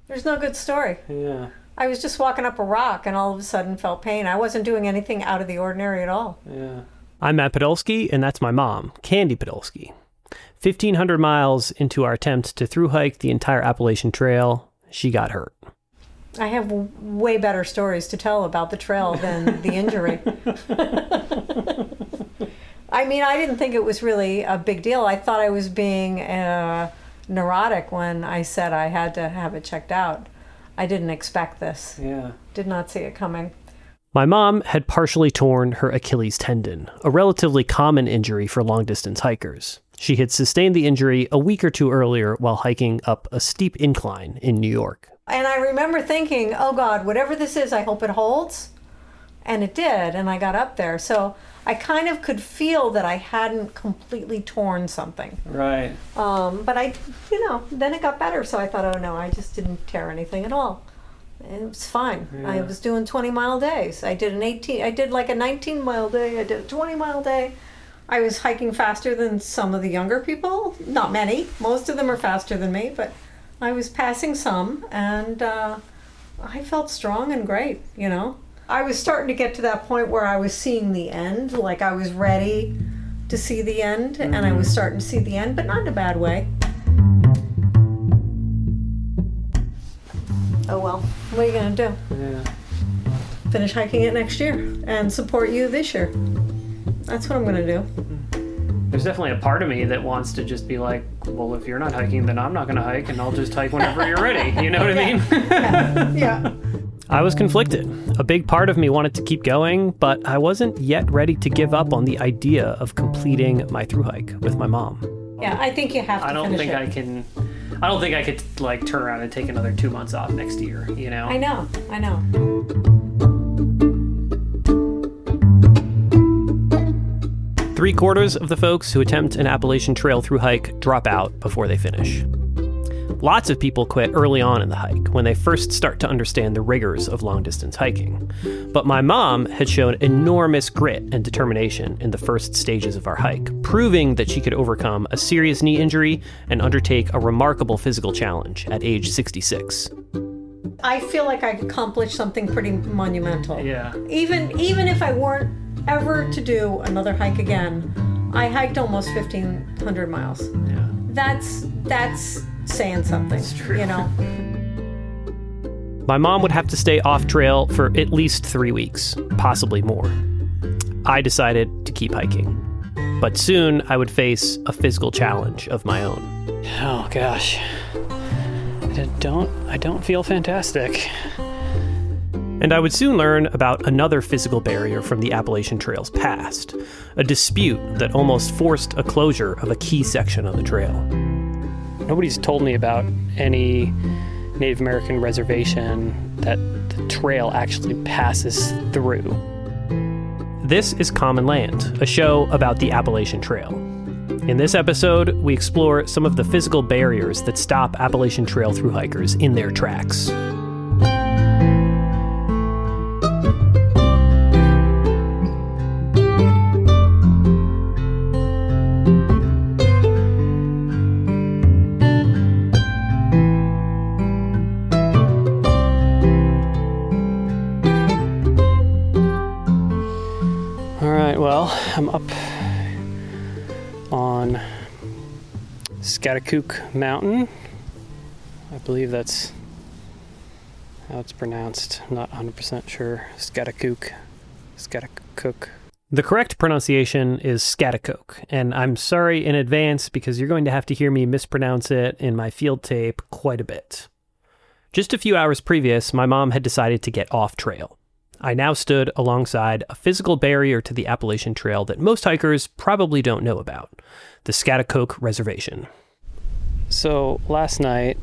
There's no good story. Yeah. I was just walking up a rock and all of a sudden felt pain. I wasn't doing anything out of the ordinary at all. Yeah. I'm Matt Podolsky, and that's my mom, Candy Podolsky. 1,500 miles into our attempt to thru hike the entire Appalachian Trail, she got hurt. I have way better stories to tell about the trail than the injury. I mean, I didn't think it was really a big deal. I thought I was being neurotic when I said I had to have it checked out. I didn't expect this. Yeah. Did not see it coming. My mom had partially torn her Achilles tendon, a relatively common injury for long-distance hikers. She had sustained the injury a week or two earlier while hiking up a steep incline in New York. And I remember thinking, oh God, whatever this is, I hope it holds. And it did, and I got up there. So I kind of could feel that I hadn't completely torn something. Right. But then it got better. So I thought, oh no, I just didn't tear anything at all. It was fine. Yeah. I was doing 20-mile days. I did like a 19-mile day. I did a 20-mile day. I was hiking faster than some of the younger people. Not many. Most of them are faster than me, but I was passing some, and I felt strong and great, I was starting to get to that point where I was seeing the end, like I was ready to see the end, and I was starting to see the end, but not in a bad way. Oh well, what are you going to do? Yeah. Finish hiking it next year and support you this year. That's what I'm going to do. There's definitely a part of me that wants to just be like, well, if you're not hiking, then I'm not going to hike, and I'll just hike whenever you're ready. You know what I mean? Yeah. I was conflicted. A big part of me wanted to keep going, but I wasn't yet ready to give up on the idea of completing my thru hike with my mom. Yeah, I think you have to finish it. I don't think I could turn around and take another 2 months off next year, I know. 3/4 of the folks who attempt an Appalachian Trail thru hike drop out before they finish. Lots of people quit early on in the hike when they first start to understand the rigors of long-distance hiking. But my mom had shown enormous grit and determination in the first stages of our hike, proving that she could overcome a serious knee injury and undertake a remarkable physical challenge at age 66. I feel like I accomplished something pretty monumental. Yeah. Even if I weren't ever to do another hike again, I hiked almost 1,500 miles. Yeah. That's saying something, It's true. My mom would have to stay off trail for at least 3 weeks, possibly more. I decided to keep hiking, but soon I would face a physical challenge of my own. Oh gosh, I don't feel fantastic. And I would soon learn about another physical barrier from the Appalachian Trail's past, a dispute that almost forced a closure of a key section of the trail. Nobody's told me about any Native American reservation that the trail actually passes through. This is Common Land, a show about the Appalachian Trail. In this episode, we explore some of the physical barriers that stop Appalachian Trail thru hikers in their tracks. I'm up on Schaghticoke Mountain. I believe that's how it's pronounced. I'm not 100% sure. Schaghticoke. The correct pronunciation is Schaghticoke, and I'm sorry in advance because you're going to have to hear me mispronounce it in my field tape quite a bit. Just a few hours previous, my mom had decided to get off trail. I now stood alongside a physical barrier to the Appalachian Trail that most hikers probably don't know about, the Schaghticoke Reservation. So last night,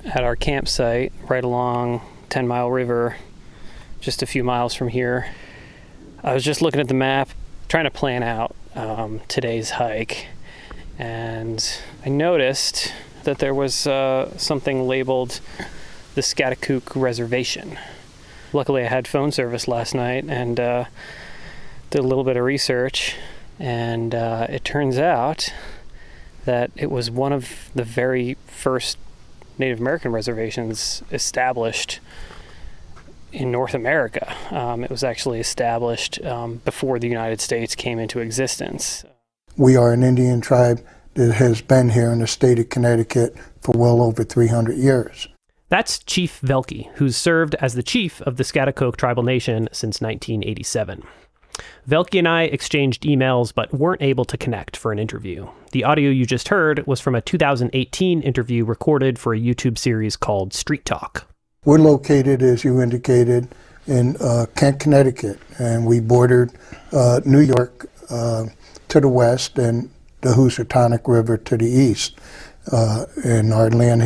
at our campsite right along 10 Mile River, just a few miles from here, I was just looking at the map, trying to plan out today's hike, and I noticed that there was something labeled the Schaghticoke Reservation. Luckily, I had phone service last night and did a little bit of research, and it turns out that it was one of the very first Native American reservations established in North America. It was actually established before the United States came into existence. We are an Indian tribe that has been here in the state of Connecticut for well over 300 years. That's Chief Velke, who's served as the chief of the Schaghticoke Tribal Nation since 1987. Velke and I exchanged emails but weren't able to connect for an interview. The audio you just heard was from a 2018 interview recorded for a YouTube series called Street Talk. We're located, as you indicated, in Kent, Connecticut, and we bordered New York to the west and the Housatonic River to the east. And our land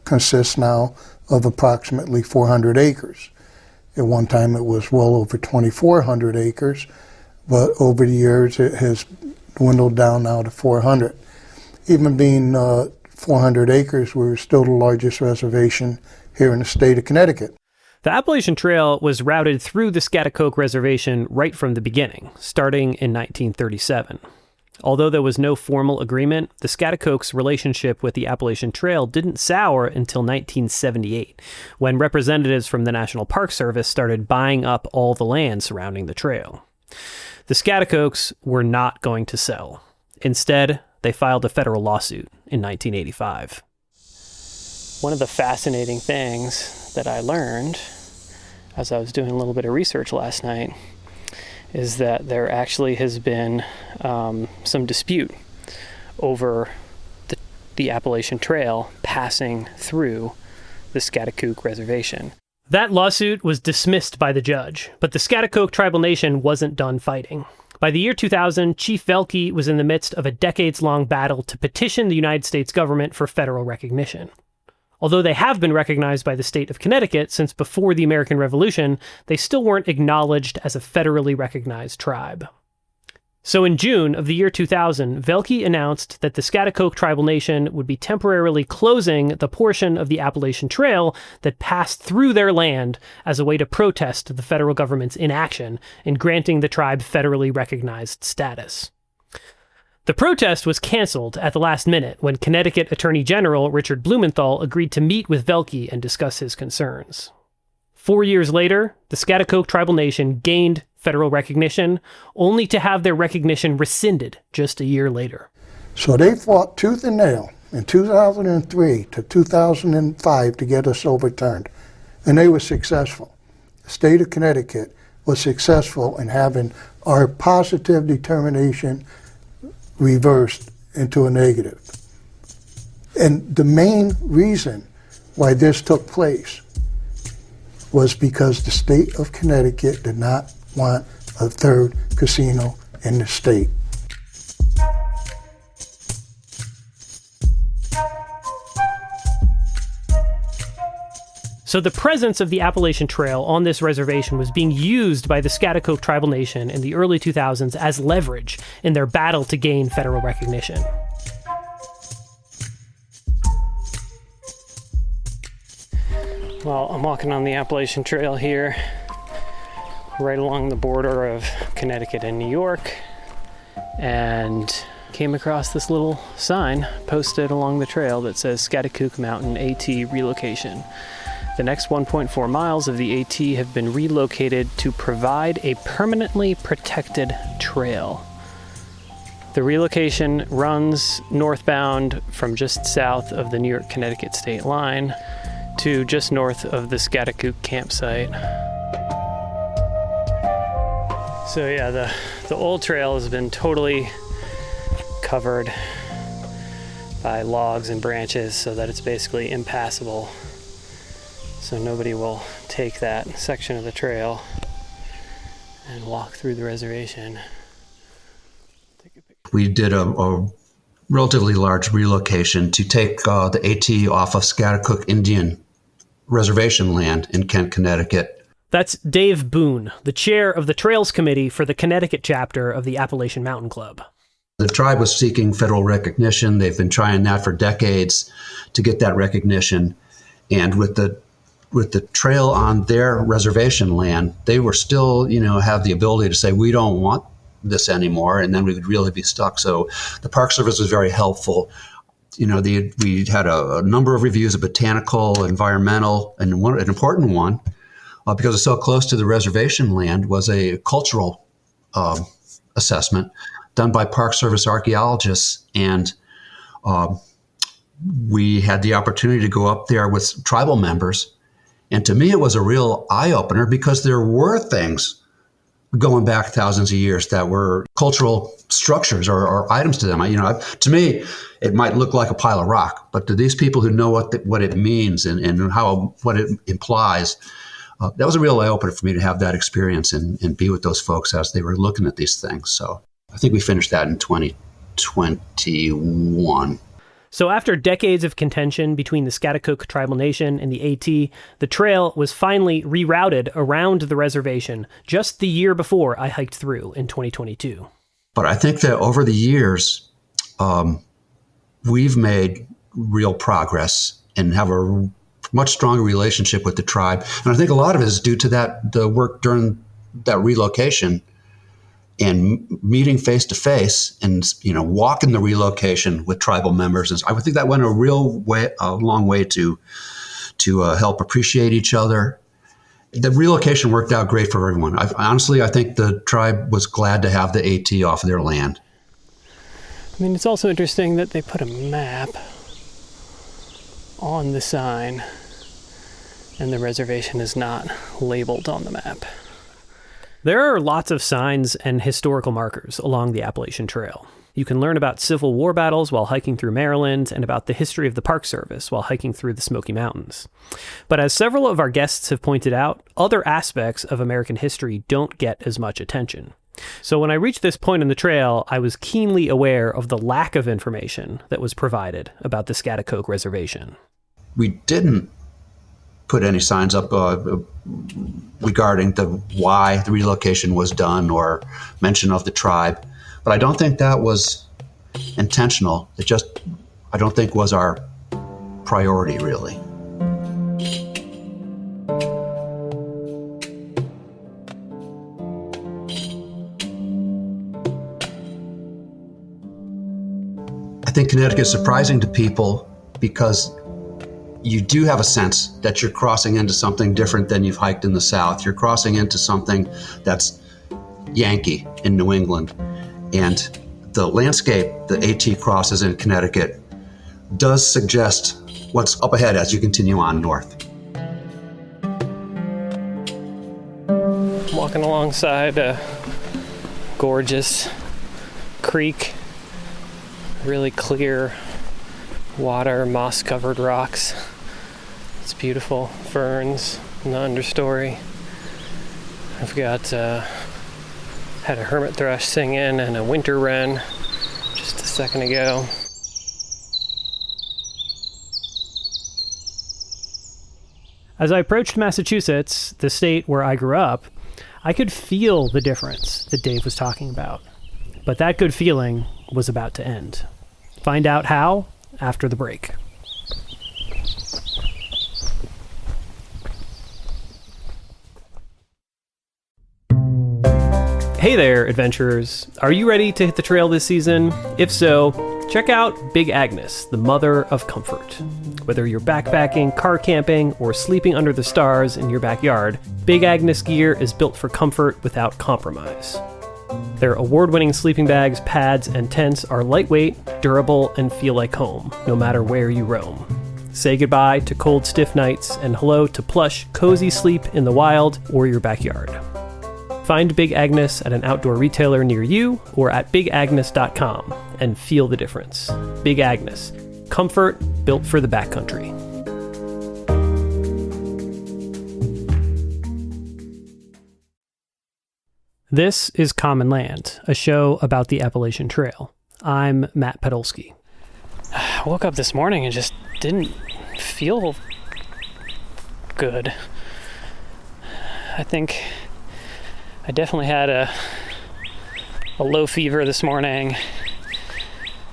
consists now of approximately 400 acres. At one time it was well over 2,400 acres, but over the years it has dwindled down now to 400. Even being 400 acres, we're still the largest reservation here in the state of Connecticut. The Appalachian Trail was routed through the Schaghticoke Reservation right from the beginning, starting in 1937. Although there was no formal agreement, the Schaghticoke's relationship with the Appalachian Trail didn't sour until 1978, when representatives from the National Park Service started buying up all the land surrounding the trail. The Schaghticokes were not going to sell. Instead, they filed a federal lawsuit in 1985. One of the fascinating things that I learned as I was doing a little bit of research last night is that there actually has been some dispute over the Appalachian Trail passing through the Schaghticoke Reservation. That lawsuit was dismissed by the judge, but the Schaghticoke Tribal Nation wasn't done fighting. By the year 2000, Chief Velke was in the midst of a decades-long battle to petition the United States government for federal recognition. Although they have been recognized by the state of Connecticut since before the American Revolution, they still weren't acknowledged as a federally recognized tribe. So in June of the year 2000, Velke announced that the Schaghticoke Tribal Nation would be temporarily closing the portion of the Appalachian Trail that passed through their land as a way to protest the federal government's inaction in granting the tribe federally recognized status. The protest was canceled at the last minute when Connecticut Attorney General Richard Blumenthal agreed to meet with Velke and discuss his concerns. 4 years later, the Schaghticoke Tribal Nation gained federal recognition, only to have their recognition rescinded just a year later. So they fought tooth and nail in 2003 to 2005 to get us overturned, and they were successful. The state of Connecticut was successful in having our positive determination reversed into a negative. And the main reason why this took place was because the state of Connecticut did not want a third casino in the state. So the presence of the Appalachian Trail on this reservation was being used by the Schaghticoke Tribal Nation in the early 2000s as leverage in their battle to gain federal recognition. Well, I'm walking on the Appalachian Trail here, right along the border of Connecticut and New York, and came across this little sign posted along the trail that says Schaghticoke Mountain AT relocation. The next 1.4 miles of the AT have been relocated to provide a permanently protected trail. The relocation runs northbound from just south of the New York-Connecticut state line to just north of the Schaghticoke campsite. So yeah, the old trail has been totally covered by logs and branches so that it's basically impassable. So nobody will take that section of the trail and walk through the reservation. We did a relatively large relocation to take the AT off of Schaghticoke Indian Reservation land in Kent, Connecticut. That's Dave Boone, the chair of the Trails Committee for the Connecticut chapter of the Appalachian Mountain Club. The tribe was seeking federal recognition. They've been trying that for decades to get that recognition. And with the trail on their reservation land, they were still, have the ability to say, we don't want this anymore, and then we would really be stuck. So the Park Service was very helpful. we had a number of reviews of botanical, environmental, and an important one, because it's so close to the reservation land, was a cultural assessment done by Park Service archaeologists. And we had the opportunity to go up there with tribal members. And to me, it was a real eye-opener, because there were things going back thousands of years that were cultural structures or items to them. To me, it might look like a pile of rock, but to these people who know what it means and what it implies, that was a real eye-opener for me to have that experience and be with those folks as they were looking at these things. So I think we finished that in 2021. So after decades of contention between the Schaghticoke Tribal Nation and the AT, the trail was finally rerouted around the reservation just the year before I hiked through in 2022. But I think that over the years, we've made real progress and have a much stronger relationship with the tribe. And I think a lot of it is due to the work during that relocation and meeting face to face and, walking the relocation with tribal members. And I would think that went a long way to help appreciate each other. The relocation worked out great for everyone. Honestly, I think the tribe was glad to have the AT off their land. I mean, it's also interesting that they put a map on the sign and the reservation is not labeled on the map. There are lots of signs and historical markers along the Appalachian Trail. You can learn about Civil War battles while hiking through Maryland and about the history of the Park Service while hiking through the Smoky Mountains. But as several of our guests have pointed out, other aspects of American history don't get as much attention. So when I reached this point in the trail, I was keenly aware of the lack of information that was provided about the Schaghticoke Reservation. We didn't put any signs up regarding why the relocation was done or mention of the tribe. But I don't think that was intentional. I don't think was our priority, really. I think Connecticut is surprising to people because you do have a sense that you're crossing into something different than you've hiked in the South. You're crossing into something that's Yankee in New England. And the landscape the AT crosses in Connecticut does suggest what's up ahead as you continue on north. Walking alongside a gorgeous creek, really clear water, moss-covered rocks. It's beautiful. Ferns in the understory. I've got had a hermit thrush sing in and a winter wren just a second ago. As I approached Massachusetts, the state where I grew up, I could feel the difference that Dave was talking about. But that good feeling was about to end. Find out how after the break. Hey there, adventurers. Are you ready to hit the trail this season? If so, check out Big Agnes, the mother of comfort. Whether you're backpacking, car camping, or sleeping under the stars in your backyard, Big Agnes gear is built for comfort without compromise. Their award-winning sleeping bags, pads, and tents are lightweight, durable, and feel like home, no matter where you roam. Say goodbye to cold, stiff nights, and hello to plush, cozy sleep in the wild or your backyard. Find Big Agnes at an outdoor retailer near you or at bigagnes.com and feel the difference. Big Agnes, comfort built for the backcountry. This is Common Land, a show about the Appalachian Trail. I'm Matt Podolsky. I woke up this morning and just didn't feel good. I think I definitely had a low fever this morning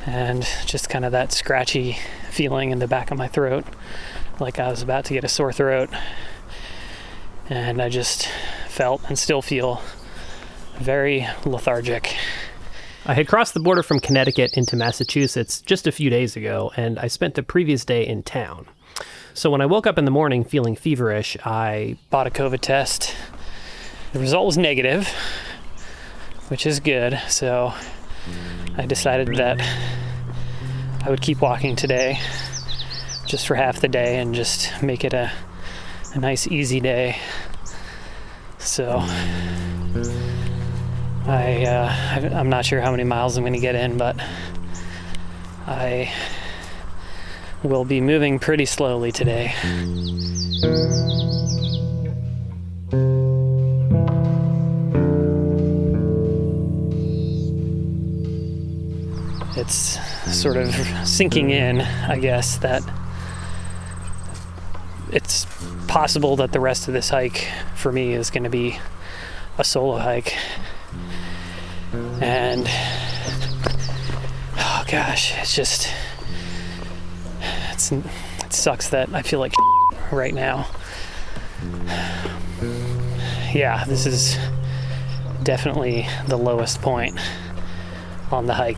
and just kind of that scratchy feeling in the back of my throat, like I was about to get a sore throat. And I just felt and still feel very lethargic. I had crossed the border from Connecticut into Massachusetts just a few days ago, and I spent the previous day in town. So when I woke up in the morning feeling feverish, I bought a COVID test. The result was negative, which is good. So I decided that I would keep walking today just for half the day and just make it a nice, easy day. So I'm not sure how many miles I'm going to get in, but I will be moving pretty slowly today. It's sort of sinking in, I guess, that it's possible that the rest of this hike for me is going to be a solo hike. And oh gosh, it sucks that I feel like right now. Yeah, this is definitely the lowest point on the hike.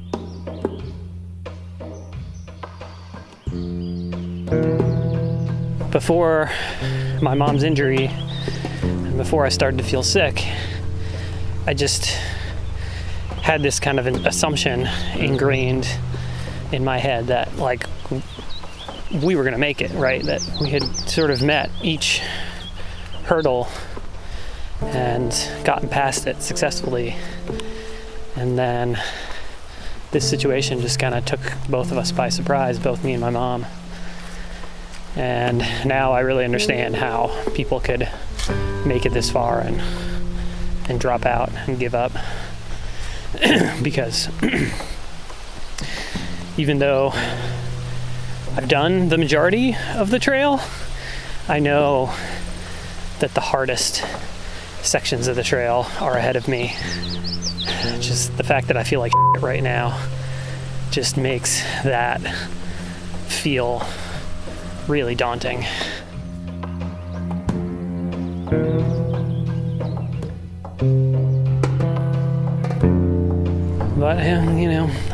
Before my mom's injury and before I started to feel sick, I just had this kind of an assumption ingrained in my head that like we were going to make it, right? That we had sort of met each hurdle and gotten past it successfully. And then this situation just kind of took both of us by surprise, both me and my mom. And now I really understand how people could make it this far and drop out and give up. Because even though I've done the majority of the trail, I know that the hardest sections of the trail are ahead of me. Just the fact that I feel like right now just makes that feel really daunting. But, I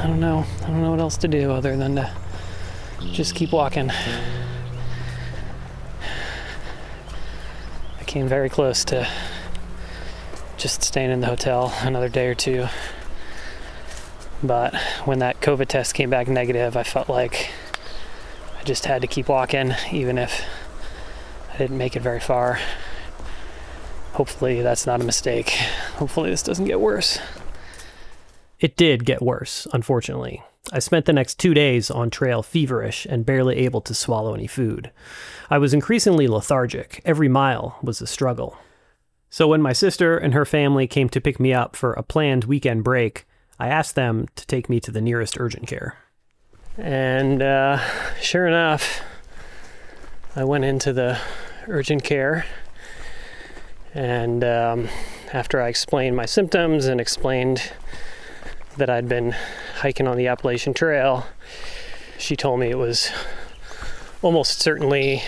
don't know what else to do other than to just keep walking. I came very close to just staying in the hotel another day or two. But when that COVID test came back negative, I felt like I just had to keep walking, even if I didn't make it very far. Hopefully that's not a mistake. Hopefully this doesn't get worse. It did get worse, unfortunately. I spent the next 2 days on trail feverish and barely able to swallow any food. I was increasingly lethargic. Every mile was a struggle. So when my sister and her family came to pick me up for a planned weekend break, I asked them to take me to the nearest urgent care. And sure enough, I went into the urgent care. And after I explained my symptoms and explained that I'd been hiking on the Appalachian Trail, she told me it was almost certainly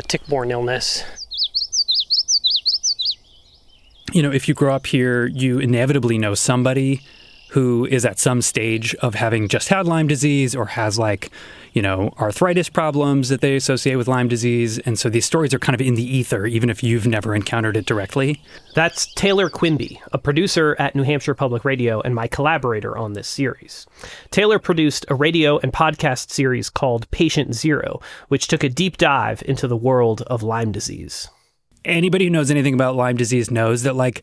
tick-borne illness. If you grow up here, you inevitably know somebody who is at some stage of having just had Lyme disease or has arthritis problems that they associate with Lyme disease. And so these stories are kind of in the ether, even if you've never encountered it directly. That's Taylor Quimby, a producer at New Hampshire Public Radio and my collaborator on this series. Taylor produced a radio and podcast series called Patient Zero, which took a deep dive into the world of Lyme disease. Anybody who knows anything about Lyme disease knows that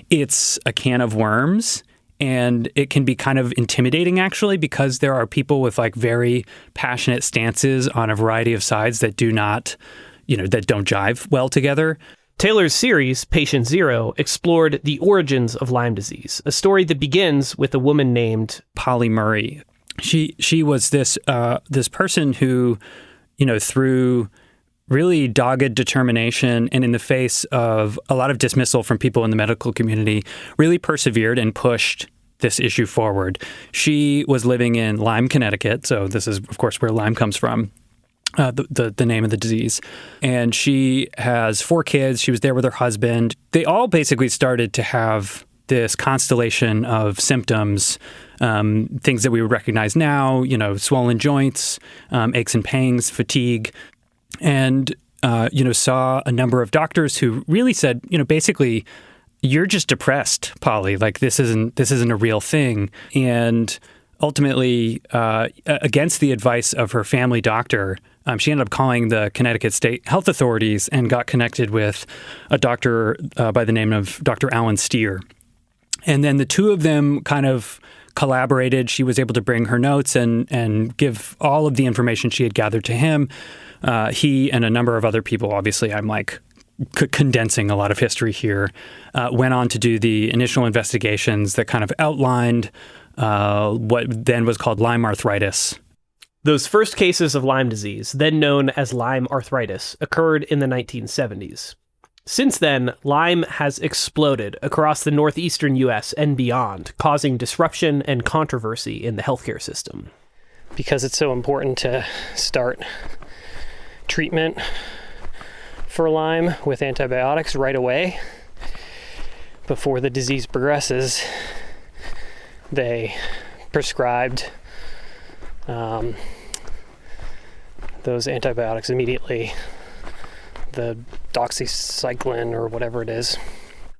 it's a can of worms. And it can be kind of intimidating, actually, because there are people with very passionate stances on a variety of sides that do not, that don't jive well together. Taylor's series, Patient Zero, explored the origins of Lyme disease, a story that begins with a woman named Polly Murray. She was this person who, through really dogged determination and in the face of a lot of dismissal from people in the medical community, really persevered and pushed this issue forward. She was living in Lyme, Connecticut. So this is, of course, where Lyme comes from, the name of the disease. And she has 4 kids. She was there with her husband. They all basically started to have this constellation of symptoms, things that we would recognize now, swollen joints, aches and pangs, fatigue, and, saw a number of doctors who really said, basically, you're just depressed, Polly. Like, this isn't a real thing. And ultimately, against the advice of her family doctor, she ended up calling the Connecticut State Health Authorities and got connected with a doctor by the name of Dr. Alan Steer. And then the two of them kind of collaborated. She was able to bring her notes and give all of the information she had gathered to him. He and a number of other people, obviously, I'm like condensing a lot of history here, went on to do the initial investigations that kind of outlined what then was called Lyme arthritis. Those first cases of Lyme disease, then known as Lyme arthritis, occurred in the 1970s. Since then, Lyme has exploded across the northeastern U.S. and beyond, causing disruption and controversy in the healthcare system. Because it's so important to start treatment for Lyme with antibiotics right away before the disease progresses, they prescribed those antibiotics immediately, the doxycycline or whatever it is.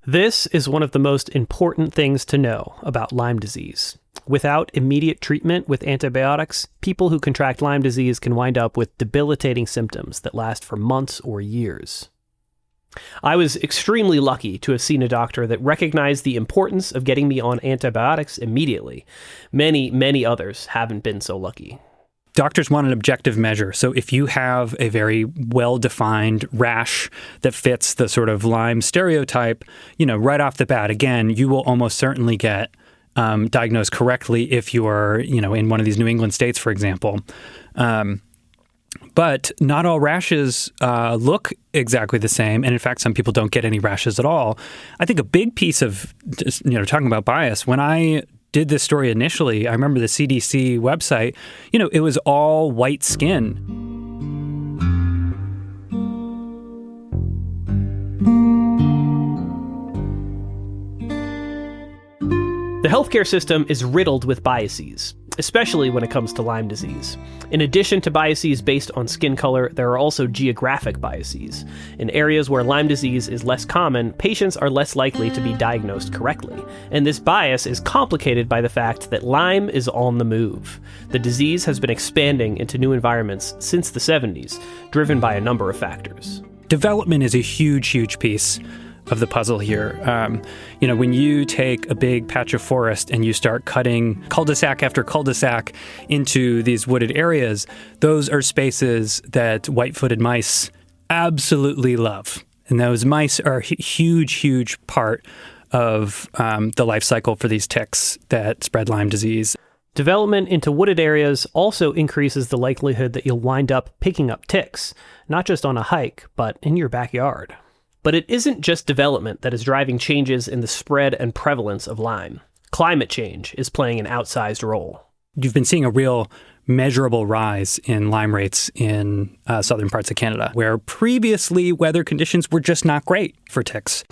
This is one of the most important things to know about Lyme disease. Without immediate treatment with antibiotics, people who contract Lyme disease can wind up with debilitating symptoms that last for months or years. I was extremely lucky to have seen a doctor that recognized the importance of getting me on antibiotics immediately. Many, many others haven't been so lucky. Doctors want an objective measure. So if you have a very well-defined rash that fits the sort of Lyme stereotype, right off the bat, again, you will almost certainly get diagnosed correctly if you are, in one of these New England states, for example. But not all rashes look exactly the same. And in fact, some people don't get any rashes at all. I think a big piece of, talking about bias, when I did this story initially, I remember the CDC website, it was all white skin. The healthcare system is riddled with biases, especially when it comes to Lyme disease. In addition to biases based on skin color, there are also geographic biases. In areas where Lyme disease is less common, patients are less likely to be diagnosed correctly. And this bias is complicated by the fact that Lyme is on the move. The disease has been expanding into new environments since the 70s, driven by a number of factors. Development is a huge, huge piece of the puzzle here. When you take a big patch of forest and you start cutting cul-de-sac after cul-de-sac into these wooded areas, those are spaces that white-footed mice absolutely love. And those mice are a huge, huge part of the life cycle for these ticks that spread Lyme disease. Development into wooded areas also increases the likelihood that you'll wind up picking up ticks, not just on a hike, but in your backyard. But it isn't just development that is driving changes in the spread and prevalence of Lyme. Climate change is playing an outsized role. You've been seeing a real measurable rise in Lyme rates in southern parts of Canada, where previously weather conditions were just not great for ticks.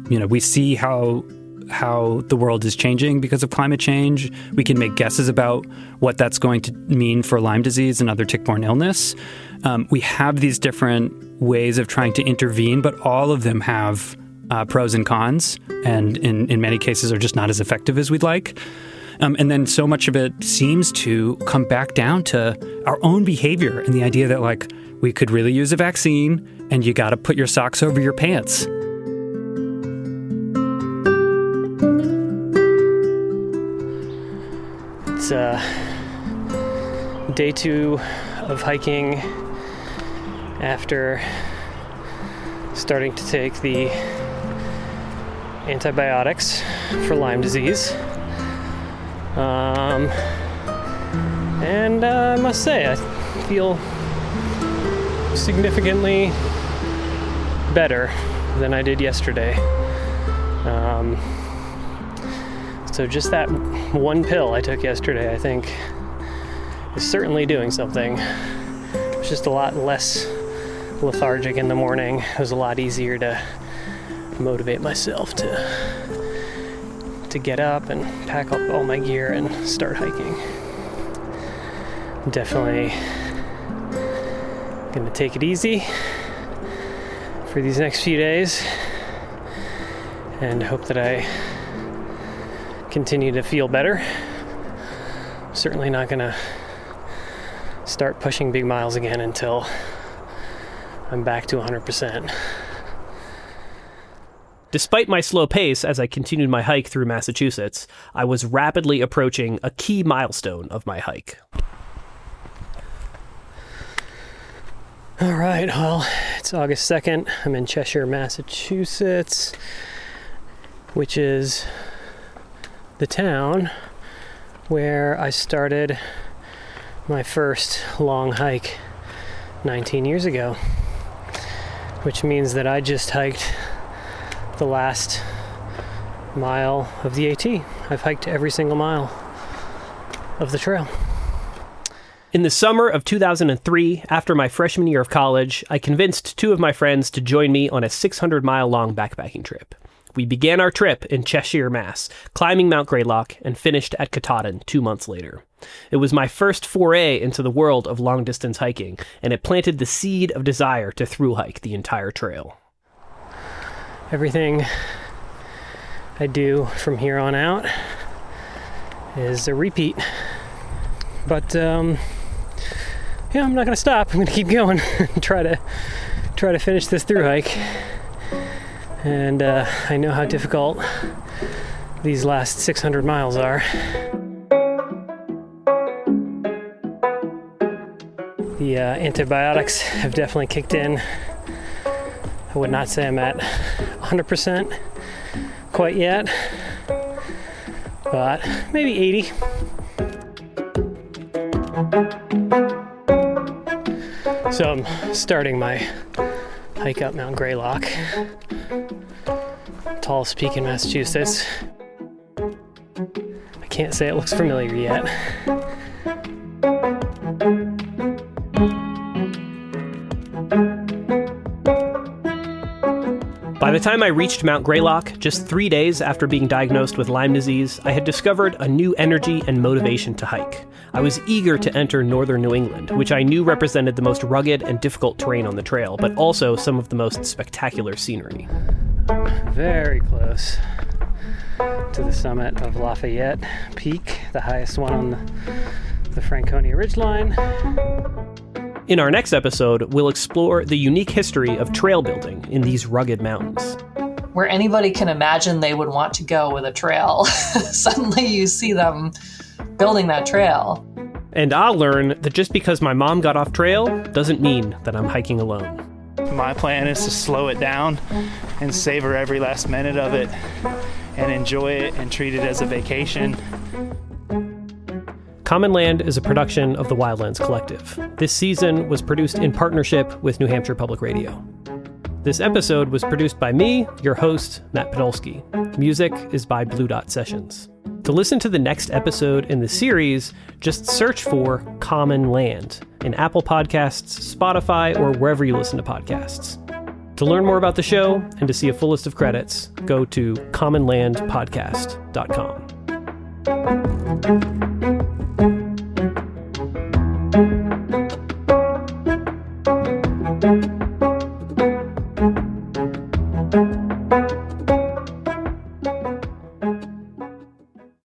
We see how the world is changing because of climate change. We can make guesses about what that's going to mean for Lyme disease and other tick-borne illness. We have these different ways of trying to intervene, but all of them have pros and cons, and in many cases are just not as effective as we'd like. And then so much of it seems to come back down to our own behavior and the idea that, we could really use a vaccine, and you got to put your socks over your pants. It's day 2 of hiking after starting to take the antibiotics for Lyme disease. And I must say, I feel significantly better than I did yesterday. So just that one pill I took yesterday, I think, is certainly doing something. It's just a lot less lethargic in the morning, it was a lot easier to motivate myself to get up and pack up all my gear and start hiking. Definitely gonna take it easy for these next few days and hope that I continue to feel better. Certainly not gonna start pushing big miles again until I'm back to 100%. Despite my slow pace as I continued my hike through Massachusetts, I was rapidly approaching a key milestone of my hike. All right, well, it's August 2nd. I'm in Cheshire, Massachusetts, which is the town where I started my first long hike 19 years ago, which means that I just hiked the last mile of the AT. I've hiked every single mile of the trail. In the summer of 2003, after my freshman year of college, I convinced two of my friends to join me on a 600-mile-long backpacking trip. We began our trip in Cheshire, Mass., climbing Mount Greylock, and finished at Katahdin 2 months later. It was my first foray into the world of long-distance hiking, and it planted the seed of desire to thru-hike the entire trail. Everything I do from here on out is a repeat. But I'm not going to stop. I'm going to keep going and try to finish this thru hike. And I know how difficult these last 600 miles are. The antibiotics have definitely kicked in. I would not say I'm at 100% quite yet, but maybe 80. So I'm starting my hike up Mount Greylock, tallest peak in Massachusetts. I can't say it looks familiar yet. By the time I reached Mount Greylock, just 3 days after being diagnosed with Lyme disease, I had discovered a new energy and motivation to hike. I was eager to enter northern New England, which I knew represented the most rugged and difficult terrain on the trail, but also some of the most spectacular scenery. Very close to the summit of Lafayette Peak, the highest one on the Franconia Ridgeline. In our next episode, we'll explore the unique history of trail building in these rugged mountains. Where anybody can imagine they would want to go with a trail, suddenly you see them building that trail. And I'll learn that just because my mom got off trail doesn't mean that I'm hiking alone. My plan is to slow it down and savor every last minute of it and enjoy it and treat it as a vacation. Common Land is a production of the Wildlands Collective. This season was produced in partnership with New Hampshire Public Radio. This episode was produced by me, your host, Matt Podolsky. Music is by Blue Dot Sessions. To listen to the next episode in the series, just search for Common Land in Apple Podcasts, Spotify, or wherever you listen to podcasts. To learn more about the show and to see a full list of credits, go to commonlandpodcast.com.